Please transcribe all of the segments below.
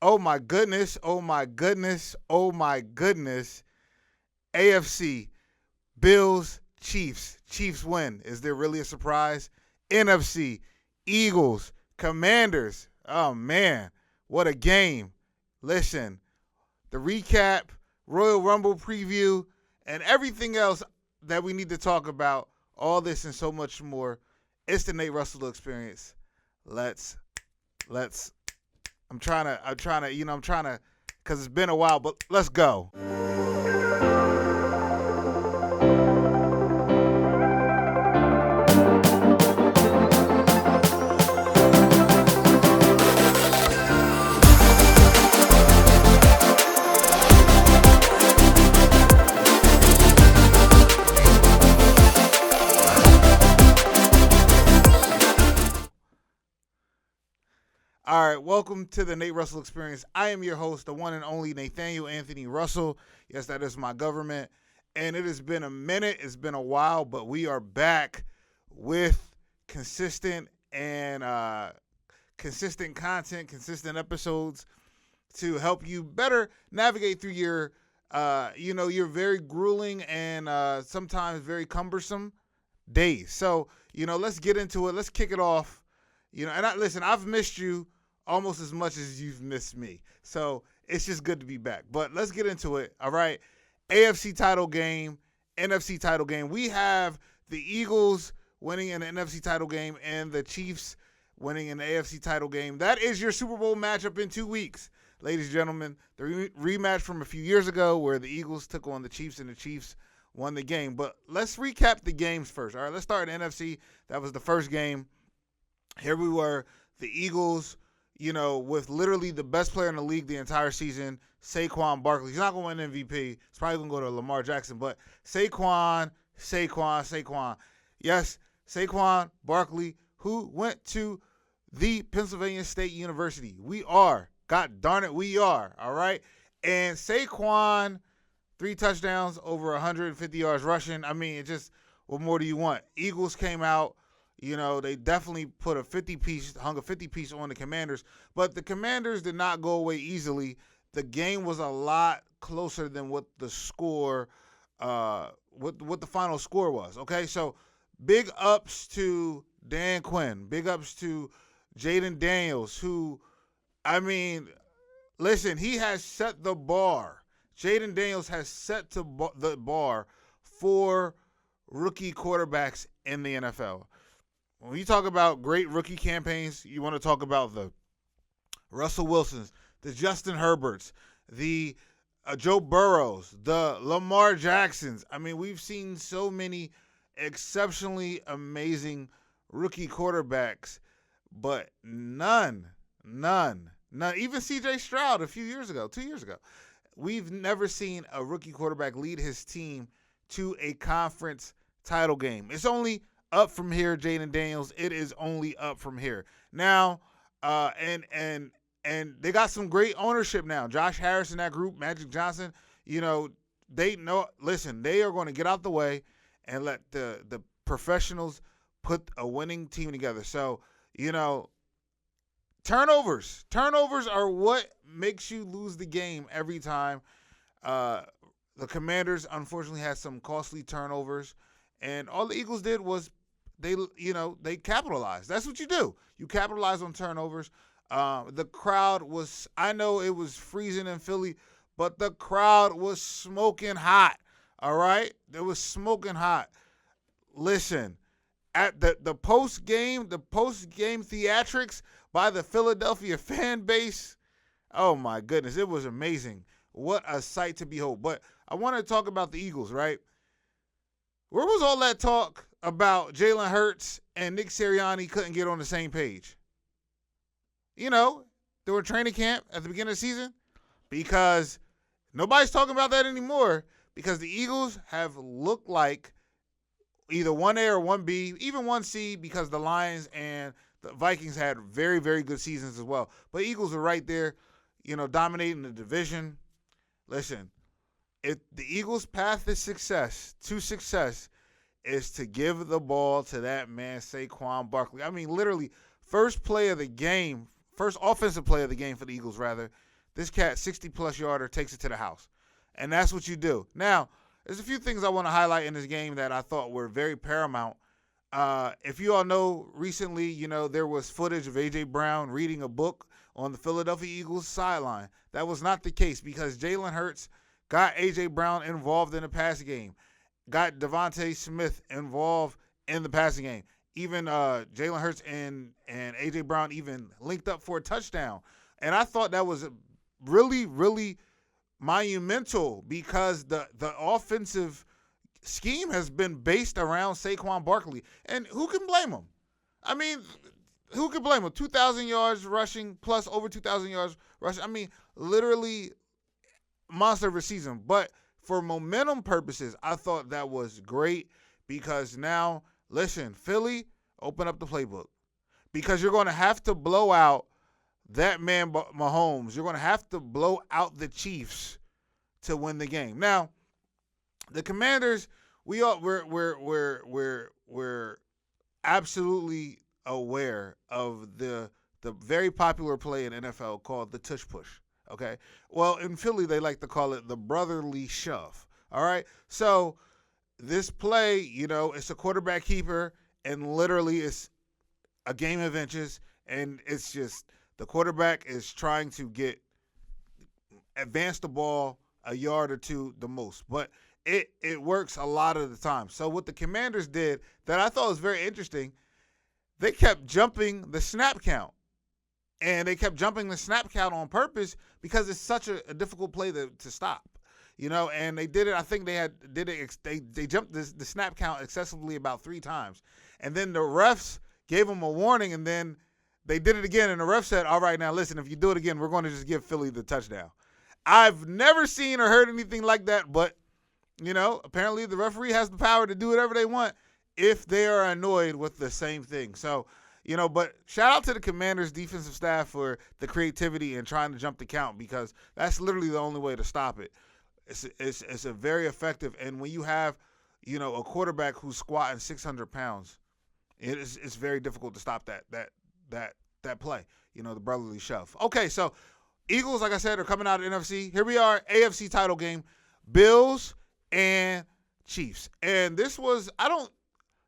Oh my goodness. Oh my goodness. Oh my goodness. AFC, Bills, Chiefs. Chiefs win. Is there really a surprise? NFC, Eagles, Commanders. Oh man, what a game. Listen, the recap, Royal Rumble preview, and everything else that we need to talk about, all this and so much more. It's the Nate Russell Experience. Let's I'm trying to, because it's been a while, but let's go. All right, welcome to the Nate Russell Experience. I am your host, the one and only Nathaniel Anthony Russell. Yes, that is my government. And it has been a minute. It's been a while, but we are back with consistent content, consistent episodes to help you better navigate through your very grueling and sometimes very cumbersome days. So, let's get into it. Let's kick it off. I've missed you almost as much as you've missed me. So it's just good to be back. But let's get into it. All right. AFC title game, NFC title game. We have the Eagles winning in the NFC title game and the Chiefs winning in the AFC title game. That is your Super Bowl matchup in 2 weeks, ladies and gentlemen. The rematch from a few years ago where the Eagles took on the Chiefs and the Chiefs won the game. But let's recap the games first. All right, let's start in NFC. That was the first game. Here we were, the Eagles, with literally the best player in the league the entire season, Saquon Barkley. He's not going to win MVP. He's probably going to go to Lamar Jackson. But Saquon. Yes, Saquon Barkley, who went to the Pennsylvania State University. We are. God darn it, we are. All right? And Saquon, 3 touchdowns, over 150 yards rushing. I mean, what more do you want? Eagles came out. They definitely put hung a 50-piece on the Commanders, but the Commanders did not go away easily. The game was a lot closer than what the score, what the final score was. Okay, so big ups to Dan Quinn, big ups to Jaden Daniels, who, listen, he has set the bar. Jaden Daniels has set the bar for rookie quarterbacks in the NFL. When you talk about great rookie campaigns, you want to talk about the Russell Wilsons, the Justin Herberts, the Joe Burrows, the Lamar Jacksons. We've seen so many exceptionally amazing rookie quarterbacks, but none, even C.J. Stroud 2 years ago, we've never seen a rookie quarterback lead his team to a conference title game. It's only up from here, Jaden Daniels. It is only up from here. Now, and they got some great ownership now. Josh Harris in that group, Magic Johnson, they know, listen, they are going to get out the way and let the professionals put a winning team together. So, turnovers are what makes you lose the game every time. The Commanders, unfortunately, had some costly turnovers, and all the Eagles did was they capitalized. That's what you do. You capitalize on turnovers. The crowd was, I know it was freezing in Philly, but the crowd was smoking hot. All right? It was smoking hot. Listen, at the post-game theatrics by the Philadelphia fan base, oh my goodness, it was amazing. What a sight to behold. But I want to talk about the Eagles, right? Where was all that talk about Jalen Hurts and Nick Sirianni couldn't get on the same page? They were training camp at the beginning of the season because nobody's talking about that anymore because the Eagles have looked like either 1A or 1B, even 1C, because the Lions and the Vikings had very, very good seasons as well. But Eagles are right there, dominating the division. Listen, if the Eagles' path to success is to give the ball to that man, Saquon Barkley. Literally, first offensive play of the game for the Eagles, rather, This cat, 60-plus yarder, takes it to the house. And that's what you do. Now, there's a few things I want to highlight in this game that I thought were very paramount. If you all know, recently, there was footage of A.J. Brown reading a book on the Philadelphia Eagles sideline. That was not the case because Jalen Hurts got A.J. Brown involved in the passing game, got Devontae Smith involved in the passing game. Even Jalen Hurts and A.J. Brown even linked up for a touchdown. And I thought that was really, really monumental because the offensive scheme has been based around Saquon Barkley. And who can blame him? I mean, who can blame him? 2,000 yards rushing plus over 2,000 yards rushing. I mean, literally monster of a season. But for momentum purposes, I thought that was great because now, listen, Philly, open up the playbook because you're going to have to blow out that man Mahomes. You're going to have to blow out the Chiefs to win the game. Now, the Commanders, we're absolutely aware of the very popular play in NFL called the tush push. Okay, well in Philly they like to call it the brotherly shove. All right, so this play, it's a quarterback keeper, and literally it's a game of inches, and it's just the quarterback is trying to advance the ball a yard or two the most, but it works a lot of the time. So what the Commanders did that I thought was very interesting, they kept jumping the snap count. And they kept jumping the snap count on purpose because it's such a difficult play to stop. And they did it. I think they jumped the snap count excessively about 3 times. And then the refs gave them a warning, and then they did it again. And the ref said, all right, now listen, if you do it again, we're going to just give Philly the touchdown. I've never seen or heard anything like that, but, apparently the referee has the power to do whatever they want if they are annoyed with the same thing. So, but shout out to the Commanders' defensive staff for the creativity and trying to jump the count because that's literally the only way to stop it. It's a very effective, and when you have, a quarterback who's squatting 600 pounds, it's very difficult to stop that play. The brotherly shove. Okay, so Eagles, like I said, are coming out of NFC. Here we are, AFC title game, Bills and Chiefs, and this was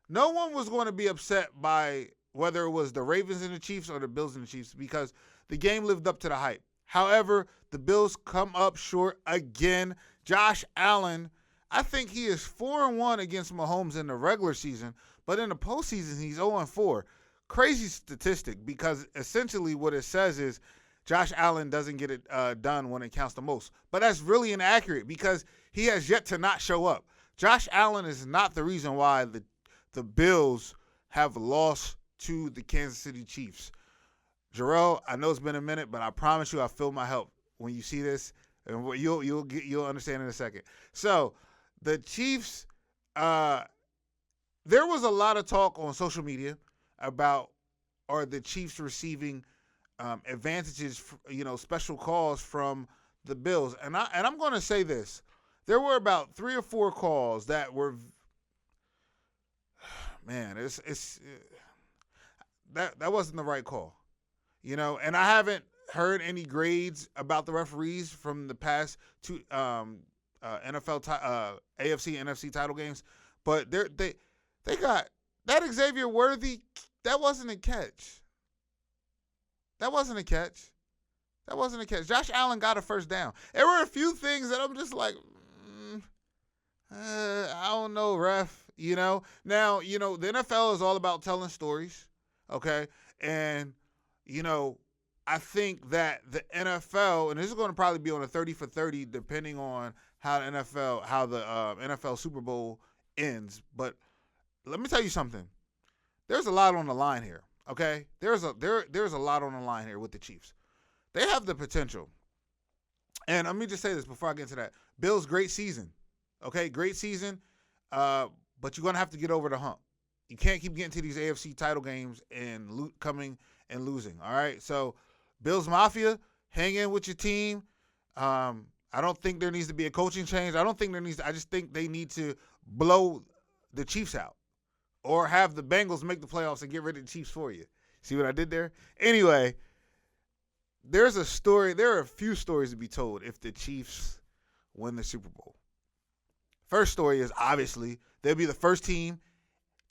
no one was going to be upset by whether it was the Ravens and the Chiefs or the Bills and the Chiefs, because the game lived up to the hype. However, the Bills come up short again. Josh Allen, I think he is 4-1 against Mahomes in the regular season, but in the postseason, he's 0-4. Crazy statistic because essentially what it says is Josh Allen doesn't get it done when it counts the most. But that's really inaccurate because he has yet to not show up. Josh Allen is not the reason why the Bills have lost to the Kansas City Chiefs. Jarrell, I know it's been a minute, but I promise you I feel my help when you see this, and you'll understand in a second. So the Chiefs, there was a lot of talk on social media about are the Chiefs receiving advantages, special calls from the Bills, and I'm going to say this: there were about 3 or 4 calls that were, man, that wasn't the right call, and I haven't heard any grades about the referees from the past 2 NFL AFC and NFC title games, but they got that Xavier Worthy. That wasn't a catch. That wasn't a catch. Josh Allen got a first down. There were a few things that I'm just like, I don't know, ref. Now, the NFL is all about telling stories, okay? And, I think that the NFL, and this is going to probably be on a 30 for 30, depending on how the NFL Super Bowl ends. But let me tell you something. There's a lot on the line here, okay? There's a lot on the line here with the Chiefs. They have the potential. And let me just say this before I get into that. Bills, great season, okay? Great season, but you're going to have to get over the hump. You can't keep getting to these AFC title games and coming and losing, all right? So, Bills Mafia, hang in with your team. I don't think there needs to be a coaching change. I just think they need to blow the Chiefs out or have the Bengals make the playoffs and get rid of the Chiefs for you. See what I did there? Anyway, there's a story. There are a few stories to be told if the Chiefs win the Super Bowl. First story is obviously they'll be the first team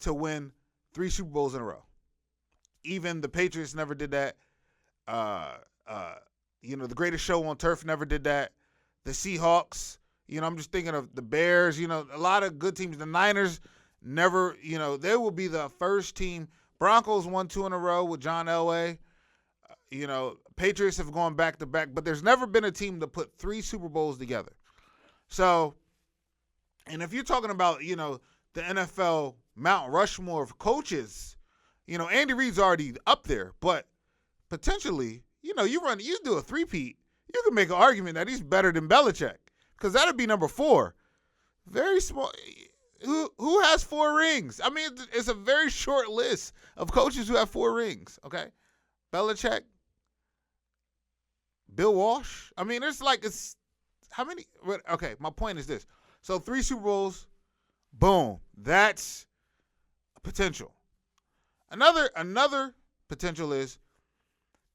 to win 3 Super Bowls in a row. Even the Patriots never did that. The Greatest Show on Turf never did that. The Seahawks, I'm just thinking of the Bears, a lot of good teams. The Niners never, they will be the first team. Broncos won 2 in a row with John Elway. Patriots have gone back to back, but there's never been a team to put 3 Super Bowls together. So, and if you're talking about, the NFL Mount Rushmore of coaches, Andy Reid's already up there, but potentially, you do a three-peat, you can make an argument that he's better than Belichick because that would be number 4. Very small. Who has 4 rings? I mean, it's a very short list of coaches who have 4 rings, okay? Belichick, Bill Walsh. I mean, it's how many? Okay, my point is this. So 3 Super Bowls, boom. That's a potential. Another potential is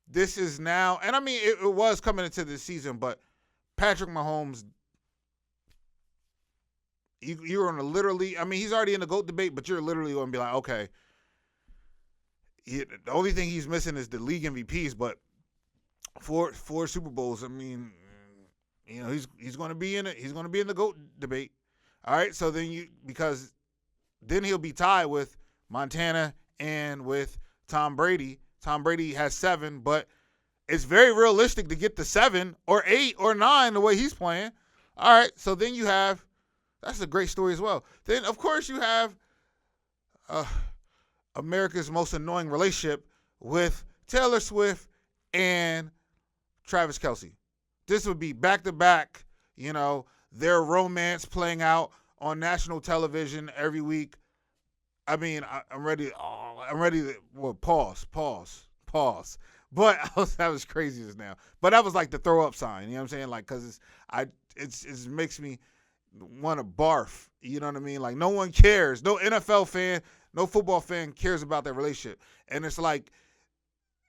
this is now, and I mean, it was coming into this season, but Patrick Mahomes, you're going to literally, I mean, he's already in the GOAT debate, but you're literally going to be like, okay, the only thing he's missing is the league MVPs, but four Super Bowls, I mean, he's going to be in it. He's going to be in the GOAT debate. All right, so then because then he'll be tied with Montana and with Tom Brady. Tom Brady has 7, but it's very realistic to get to 7 or 8 or 9 the way he's playing. All right, so then you have, that's a great story as well. Then, of course, you have America's most annoying relationship with Taylor Swift and Travis Kelce. This would be back-to-back, their romance playing out on national television every week. I mean, I'm ready. I'm ready to pause. But that was crazy just now. But that was like the throw up sign. You know what I'm saying? Like, cause it makes me want to barf. You know what I mean? Like, no one cares. No NFL fan, no football fan cares about that relationship. And it's like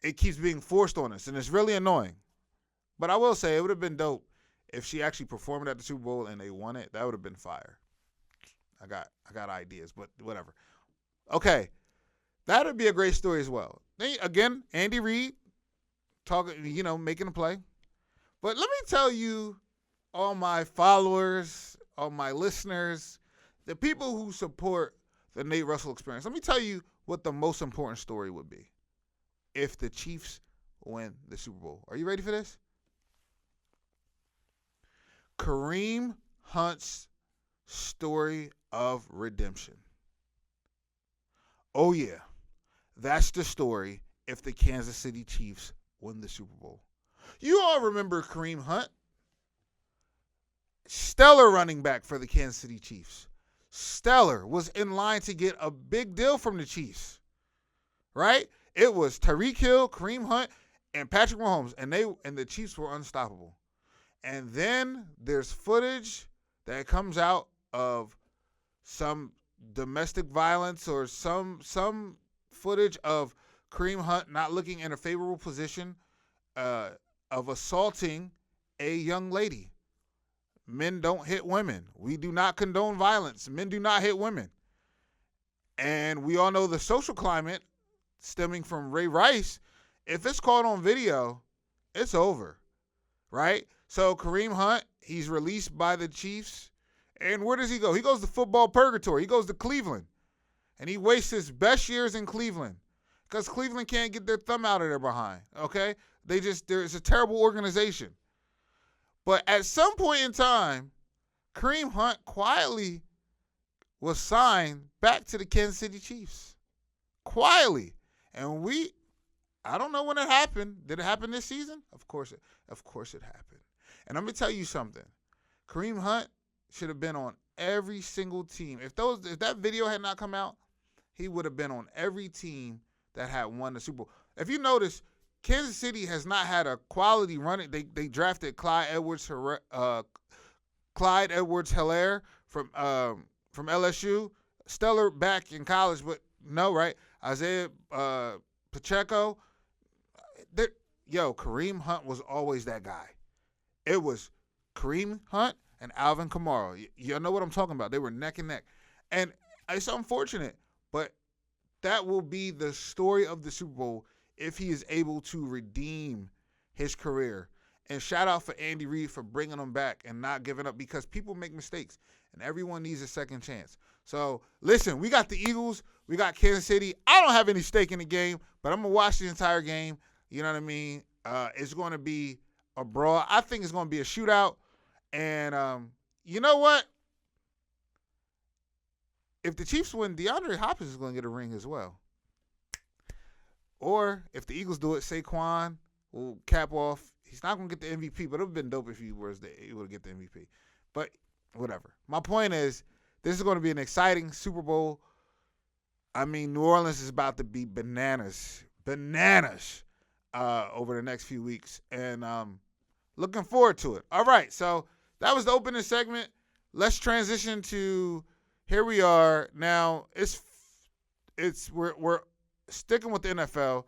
it keeps being forced on us, and it's really annoying. But I will say it would have been dope if she actually performed at the Super Bowl and they won it. That would have been fire. I got ideas, but whatever. Okay, that would be a great story as well. Then, again, Andy Reid talking, making a play. But let me tell you, all my followers, all my listeners, the people who support the Nate Russell experience, let me tell you what the most important story would be if the Chiefs win the Super Bowl. Are you ready for this? Kareem Hunt's story of redemption. Oh, yeah. That's the story if the Kansas City Chiefs win the Super Bowl. You all remember Kareem Hunt? Stellar running back for the Kansas City Chiefs. Stellar, was in line to get a big deal from the Chiefs. Right? It was Tyreek Hill, Kareem Hunt, and Patrick Mahomes, and the Chiefs were unstoppable. And then there's footage that comes out of some domestic violence or some footage of Kareem Hunt not looking in a favorable position of assaulting a young lady. Men don't hit women. We do not condone violence. Men do not hit women. And we all know the social climate stemming from Ray Rice. If it's caught on video, it's over, right? So Kareem Hunt, he's released by the Chiefs. And where does he go? He goes to football purgatory. He goes to Cleveland. And he wastes his best years in Cleveland because Cleveland can't get their thumb out of their behind, okay? There's a terrible organization. But at some point in time, Kareem Hunt quietly was signed back to the Kansas City Chiefs. Quietly. And I don't know when it happened. Did it happen this season? Of course it happened. And I'm going to tell you something. Kareem Hunt should have been on every single team. If that video had not come out, he would have been on every team that had won the Super Bowl. If you notice, Kansas City has not had a quality running. They drafted Clyde Edwards-Helaire from LSU. Stellar back in college, but no, right? Isaiah Pacheco. Kareem Hunt was always that guy. It was Kareem Hunt and Alvin Kamara. You know what I'm talking about. They were neck and neck. And it's unfortunate, but that will be the story of the Super Bowl if he is able to redeem his career. And shout out for Andy Reid for bringing him back and not giving up, because people make mistakes and everyone needs a second chance. So, listen, we got the Eagles. We got Kansas City. I don't have any stake in the game, but I'm going to watch the entire game. You know what I mean? It's going to be a brawl. I think it's going to be a shootout. And you know what? If the Chiefs win, DeAndre Hopkins is going to get a ring as well. Or if the Eagles do it, Saquon will cap off. He's not going to get the MVP, but it would have been dope if he was able to get the MVP. But whatever. My point is, this is going to be an exciting Super Bowl. I mean, New Orleans is about to be bananas over the next few weeks. And looking forward to it. All right, so that was the opening segment. Let's transition to here we are. Now, we're sticking with the NFL,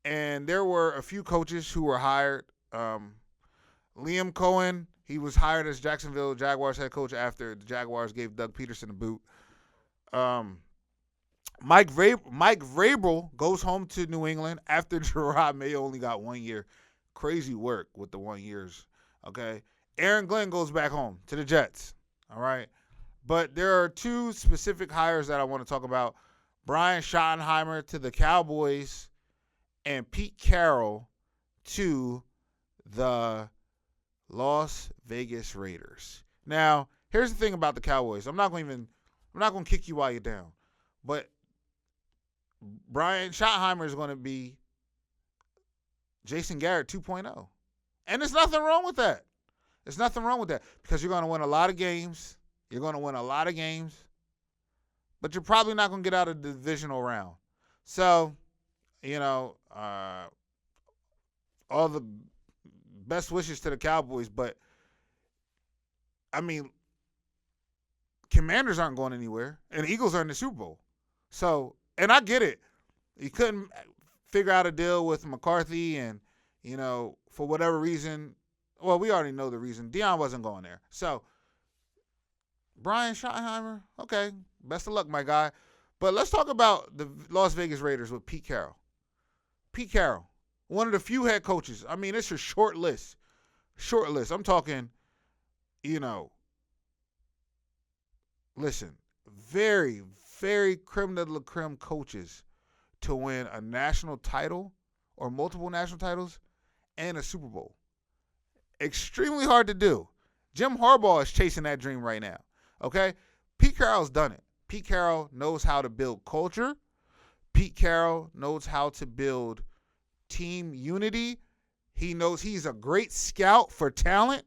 and there were a few coaches who were hired. Liam Cohen, he was hired as Jacksonville Jaguars head coach after the Jaguars gave Doug Peterson a boot. Mike Vrabel goes home to New England after Gerard Mayo only got 1 year. Crazy work with the 1 years. Okay. Aaron Glenn goes back home to the Jets. All right. But there are two specific hires that I want to talk about. Brian Schottenheimer to the Cowboys and Pete Carroll to the Las Vegas Raiders. Now, here's the thing about the Cowboys. I'm not going to kick you while you're down. But Brian Schottenheimer is going to be Jason Garrett 2.0. And there's nothing wrong with that. There's nothing wrong with that, because you're going to win a lot of games. You're going to win a lot of games. But you're probably not going to get out of the divisional round. So, all the best wishes to the Cowboys. But, I mean, Commanders aren't going anywhere, and the Eagles are in the Super Bowl. So, and I get it. You couldn't figure out a deal with McCarthy, and, for whatever reason, well, we already know the reason. Deion wasn't going there. So, Brian Schottenheimer, okay, best of luck, my guy. But let's talk about the Las Vegas Raiders with Pete Carroll. Pete Carroll, one of the few head coaches. I mean, it's a short list. Short list. I'm talking, listen, very, very creme de la creme coaches to win a national title or multiple national titles and a Super Bowl. Extremely hard to do. Jim Harbaugh is chasing that dream right now. Okay? Pete Carroll's done it. Pete Carroll knows how to build culture. Pete Carroll knows how to build team unity. He knows he's a great scout for talent.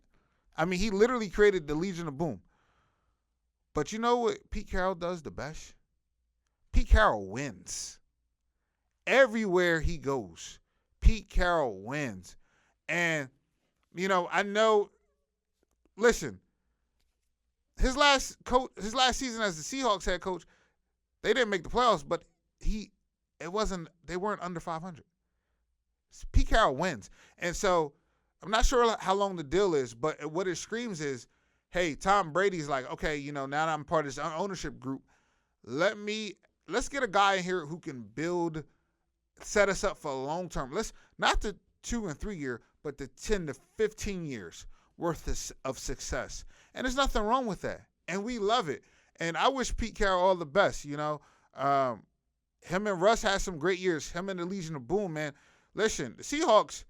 I mean, he literally created the Legion of Boom. But you know what Pete Carroll does the best? Pete Carroll wins. Everywhere he goes, Pete Carroll wins. And, I know, listen, his last season as the Seahawks head coach, they didn't make the playoffs, but they weren't under 500. Pete Carroll wins. And so I'm not sure how long the deal is, but what it screams is, hey, Tom Brady's like, okay, now that I'm part of this ownership group, let's get a guy in here who can set us up for a long term. Let's not the 2 and 3 year, but the 10 to 15 years worth of success. And there's nothing wrong with that. And we love it. And I wish Pete Carroll all the best, him and Russ had some great years. Him and the Legion of Boom, man. Listen, the Seahawks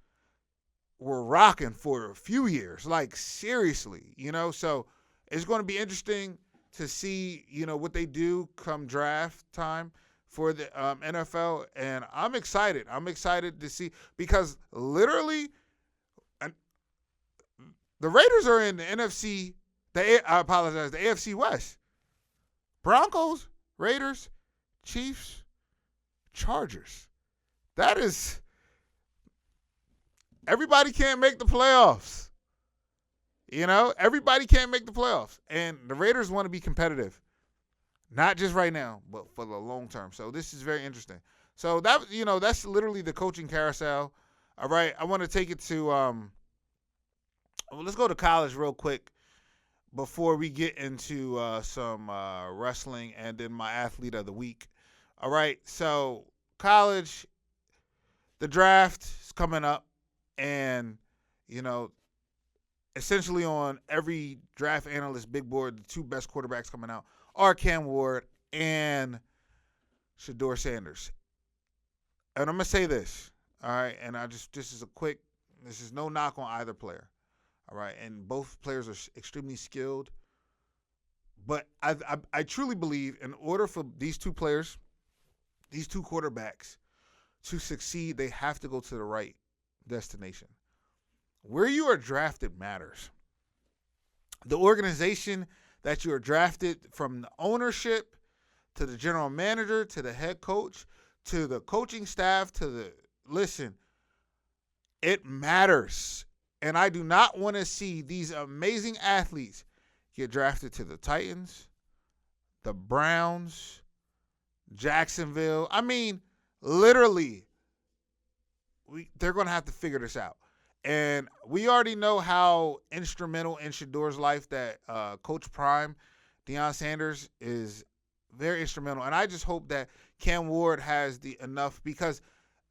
were rocking for a few years, like seriously, So it's going to be interesting to see, what they do come draft time for the NFL. And I'm excited. I'm excited to see, because literally the Raiders are in the NFC. The AFC West. Broncos, Raiders, Chiefs, Chargers. That is, everybody can't make the playoffs. Everybody can't make the playoffs. And the Raiders want to be competitive. Not just right now, but for the long term. So this is very interesting. So that's literally the coaching carousel. All right, I want to take it to let's go to college real quick before we get into some wrestling and then my athlete of the week. All right, so college, the draft is coming up, and you know, essentially on every draft analyst big board, the two best quarterbacks coming out are Cam Ward and Shedeur Sanders. And I'm gonna say this, all right, and this is no knock on either player, all right, and both players are extremely skilled, but I truly believe in order for these two players, these two quarterbacks, to succeed, they have to go to the right destination. Where you are drafted matters. The organization that you are drafted, from the ownership to the general manager to the head coach to the coaching staff listen, it matters. And I do not want to see these amazing athletes get drafted to the Titans, the Browns, Jacksonville. I mean, literally, they're going to have to figure this out. And we already know how instrumental in Shedeur's life that Coach Prime, Deion Sanders, is very instrumental. And I just hope that Cam Ward has the enough, because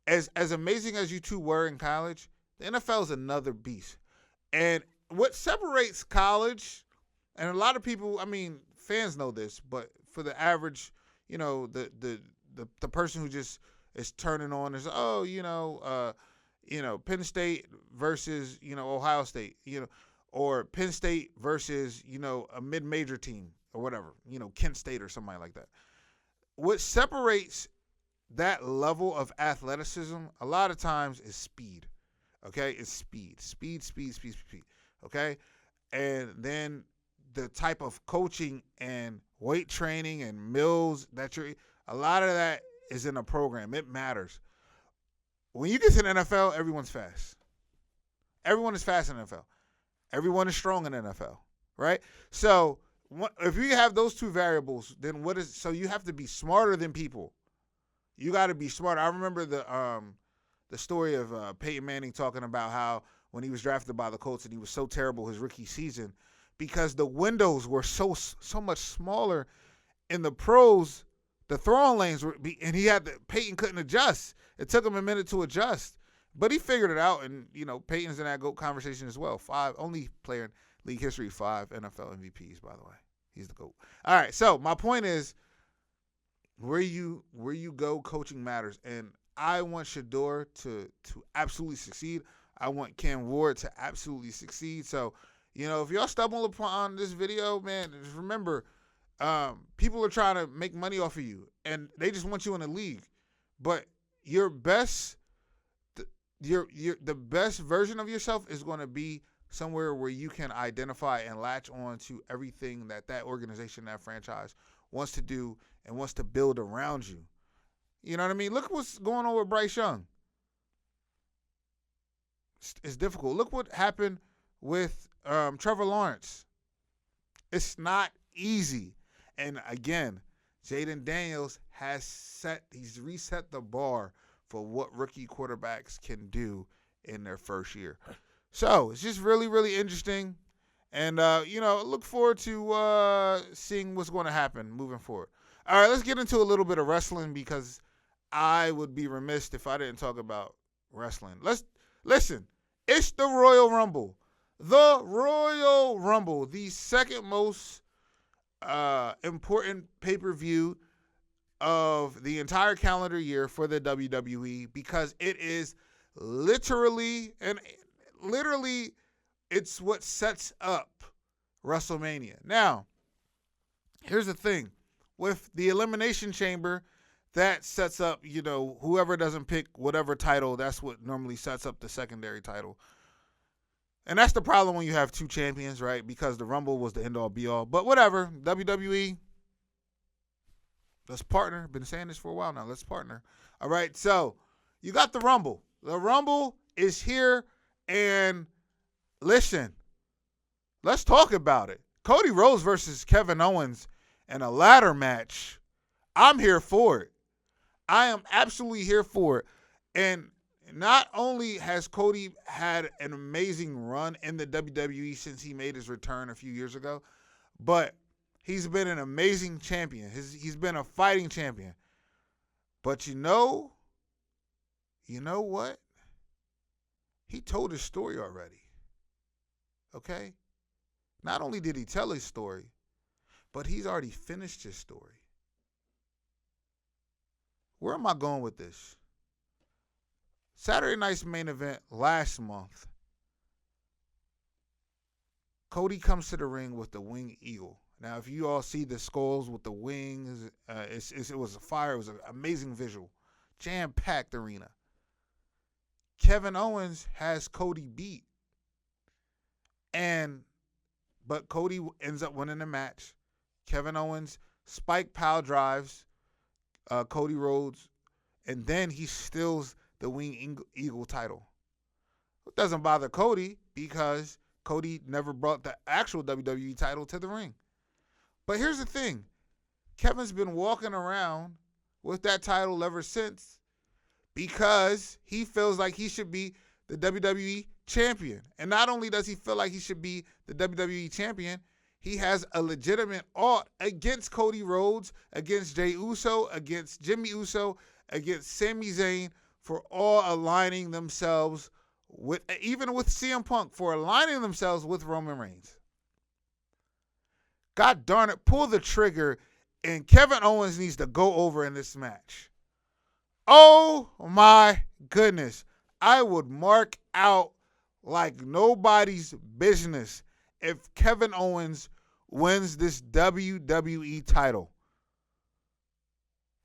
as amazing as you two were in college, the NFL is another beast. And what separates college, and a lot of people, I mean, fans know this, but for the average, the person who just is turning on is, Penn State versus, Ohio State, or Penn State versus, a mid-major team or whatever, Kent State or somebody like that. What separates that level of athleticism a lot of times is speed, okay? It's speed, okay? And then the type of coaching and weight training and meals a lot of that is in a program. It matters. When you get to the NFL, everyone's fast. Everyone is fast in the NFL. Everyone is strong in the NFL, right? So if you have those two variables, then so you have to be smarter than people. You got to be smarter. I remember the story of Peyton Manning talking about how when he was drafted by the Colts and he was so terrible his rookie season because the windows were so much smaller in the pros. The throwing lanes and Peyton couldn't adjust. It took him a minute to adjust, but he figured it out. And Peyton's in that GOAT conversation as well. Only player in league history, 5 NFL MVPs, by the way. He's the GOAT. All right. So my point is, where you go, coaching matters, and I want Shedeur to absolutely succeed. I want Cam Ward to absolutely succeed. So if y'all stumble upon this video, man, just remember. People are trying to make money off of you, and they just want you in the league. But the best version of yourself is going to be somewhere where you can identify and latch on to everything that organization, that franchise wants to do and wants to build around you. You know what I mean? Look what's going on with Bryce Young. It's difficult. Look what happened with Trevor Lawrence. It's not easy. And again, Jaden Daniels he's reset the bar for what rookie quarterbacks can do in their first year. So it's just really, really interesting. And, look forward to seeing what's going to happen moving forward. All right, let's get into a little bit of wrestling because I would be remiss if I didn't talk about wrestling. Listen, it's the Royal Rumble. The Royal Rumble, the second most important pay-per-view of the entire calendar year for the WWE because it is literally it's what sets up WrestleMania. Now, here's the thing. With the Elimination Chamber, that sets up, whoever doesn't pick whatever title, that's what normally sets up the secondary title. And that's the problem when you have two champions, right? Because the Rumble was the end-all, be-all. But whatever, WWE, let's partner. Been saying this for a while now. Let's partner. All right, so you got the Rumble. The Rumble is here, and listen, let's talk about it. Cody Rhodes versus Kevin Owens in a ladder match. I'm here for it. I am absolutely here for it. And not only has Cody had an amazing run in the WWE since he made his return a few years ago, but he's been an amazing champion. He's been a fighting champion. But you know what? He told his story already. Okay? Not only did he tell his story, but he's already finished his story. Where am I going with this? Saturday night's main event last month, Cody comes to the ring with the Winged Eagle. Now, if you all see the skulls with the wings, it was a fire. It was an amazing visual. Jam-packed arena. Kevin Owens has Cody beat. But Cody ends up winning the match. Kevin Owens spike pile drives Cody Rhodes, and then he steals the Winged Eagle title. It doesn't bother Cody because Cody never brought the actual WWE title to the ring. But here's the thing. Kevin's been walking around with that title ever since because he feels like he should be the WWE champion. And not only does he feel like he should be the WWE champion, he has a legitimate ought against Cody Rhodes, against Jey Uso, against Jimmy Uso, against Sami Zayn for all aligning themselves with, even with CM Punk, for aligning themselves with Roman Reigns. God darn it, pull the trigger, and Kevin Owens needs to go over in this match. Oh my goodness. I would mark out like nobody's business if Kevin Owens wins this WWE title.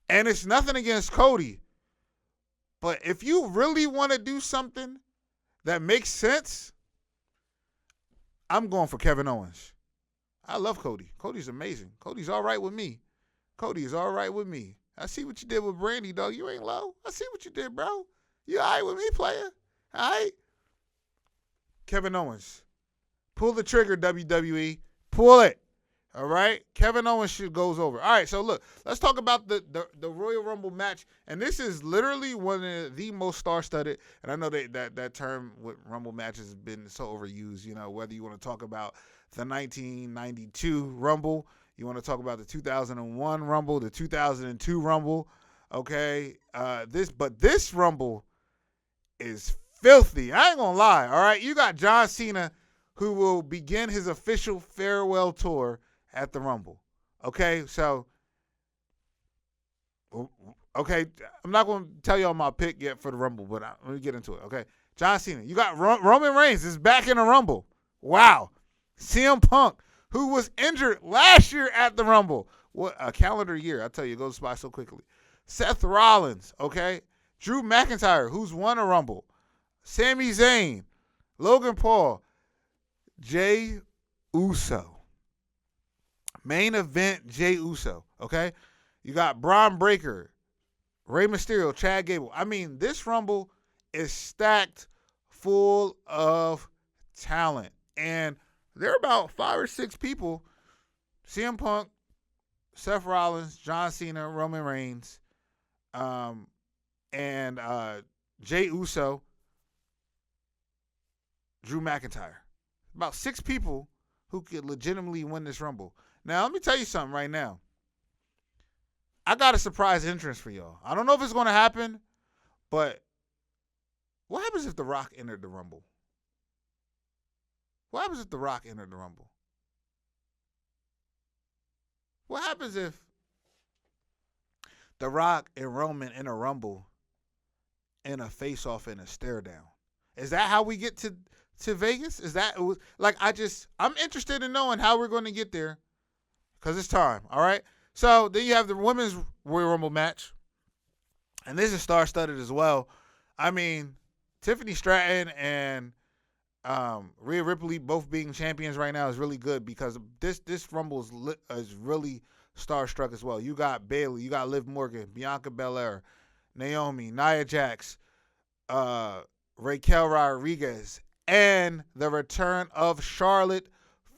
And it's nothing against Cody. But if you really want to do something that makes sense, I'm going for Kevin Owens. I love Cody. Cody's amazing. Cody's all right with me. Cody is all right with me. I see what you did with Brandy, dog. You ain't low. I see what you did, bro. You all right with me, player? All right? Kevin Owens. Pull the trigger, WWE. Pull it. All right? Kevin Owens goes over. All right, so look, let's talk about the Royal Rumble match. And this is literally one of the most star-studded. And I know that term with Rumble matches has been so overused, you know, whether you want to talk about the 1992 Rumble, you want to talk about the 2001 Rumble, the 2002 Rumble, okay? This Rumble is filthy. I ain't going to lie, all right? You got John Cena, who will begin his official farewell tour at the Rumble. Okay, so, okay, I'm not going to tell y'all my pick yet for the Rumble, but let me get into it, okay? John Cena. You got Roman Reigns is back in the Rumble. Wow. CM Punk, who was injured last year at the Rumble. What a calendar year. I tell you, it goes by so quickly. Seth Rollins, okay? Drew McIntyre, who's won a Rumble. Sami Zayn, Logan Paul, Jey Uso. Main event, Jey Uso, okay? You got Braun Breaker, Rey Mysterio, Chad Gable. I mean, this Rumble is stacked full of talent. And there are about 5 or 6 people, CM Punk, Seth Rollins, John Cena, Roman Reigns, and Jey Uso, Drew McIntyre. About 6 people who could legitimately win this Rumble. Now, let me tell you something right now. I got a surprise entrance for y'all. I don't know if it's going to happen, but what happens if The Rock entered the Rumble? What happens if The Rock entered the Rumble? What happens if The Rock and Roman in a Rumble in a face-off and a stare-down? Is that how we get to Vegas? Is that like I'm interested in knowing how we're going to get there because it's time. All right. So then you have the women's Royal Rumble match, and this is star-studded as well. I mean, Tiffany Stratton and Rhea Ripley both being champions right now is really good because this Rumble is really star-struck as well. You got Bayley, you got Liv Morgan, Bianca Belair, Naomi, Nia Jax, Raquel Rodriguez, and the return of Charlotte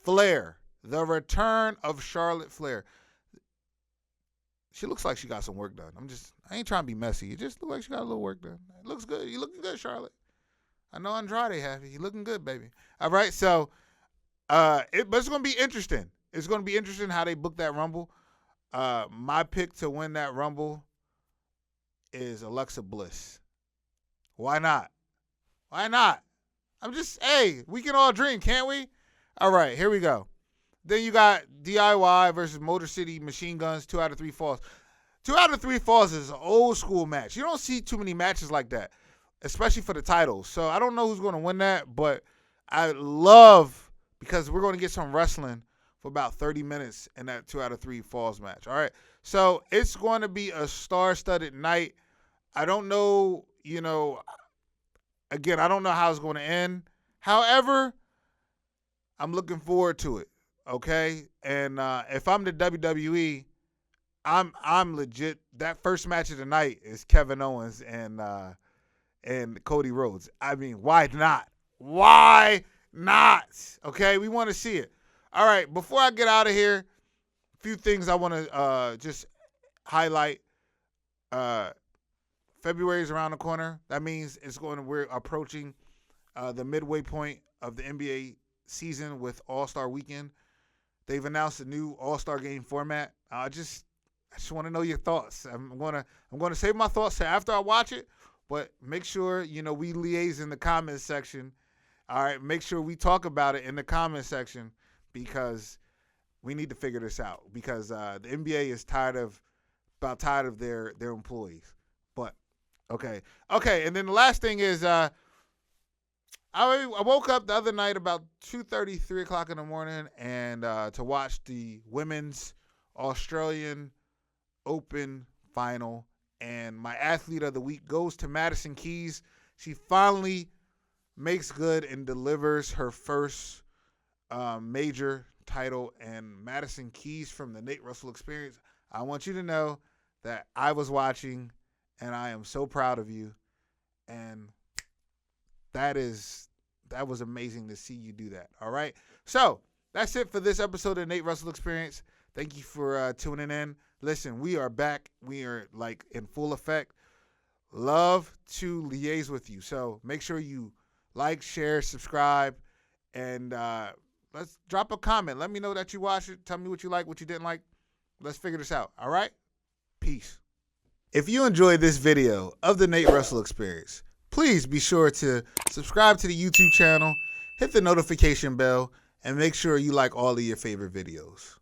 Flair. The return of Charlotte Flair. She looks like she got some work done. I ain't trying to be messy. It just looks like she got a little work done. It looks good. You looking good, Charlotte. I know Andrade happy. You looking good, baby. All right, so but it's gonna be interesting. It's gonna be interesting how they book that Rumble. My pick to win that Rumble is Alexa Bliss. Why not? Why not? Hey, we can all dream, can't we? All right, here we go. Then you got DIY versus Motor City Machine Guns, 2 out of 3 falls. 2 out of 3 falls is an old school match. You don't see too many matches like that, especially for the titles. So I don't know who's going to win that, but I love, because we're going to get some wrestling for about 30 minutes in that 2 out of 3 falls match. All right. So it's going to be a star-studded night. I don't know, again, I don't know how it's going to end. However, I'm looking forward to it. Okay, and if I'm the WWE, I'm legit. That first match of the night is Kevin Owens and Cody Rhodes. I mean, why not? Why not? Okay, we want to see it. All right, before I get out of here, a few things I want to just highlight. February is around the corner. That means we're approaching the midway point of the NBA season with All-Star Weekend. They've announced a new All-Star game format. I just want to know your thoughts. I'm gonna save my thoughts to after I watch it, but make sure we liaise in the comments section. All right, make sure we talk about it in the comment section, because we need to figure this out, because the NBA is tired of their employees. But okay, and then the last thing is I woke up the other night about 2:30, 3 o'clock in the morning, and to watch the Women's Australian Open final. And my athlete of the week goes to Madison Keys. She finally makes good and delivers her first major title. And Madison Keys from the Nate Russell Experience, I want you to know that I was watching, and I am so proud of you. And that was amazing to see you do that. All right. So that's it for this episode of Nate Russell Experience. Thank you for tuning in. Listen, we are back. We are in full effect. Love to liaise with you. So make sure you like, share, subscribe, and let's drop a comment. Let me know that you watched it. Tell me what you like, what you didn't like. Let's figure this out. All right. Peace. If you enjoyed this video of the Nate Russell Experience, please be sure to subscribe to the YouTube channel, hit the notification bell, and make sure you like all of your favorite videos.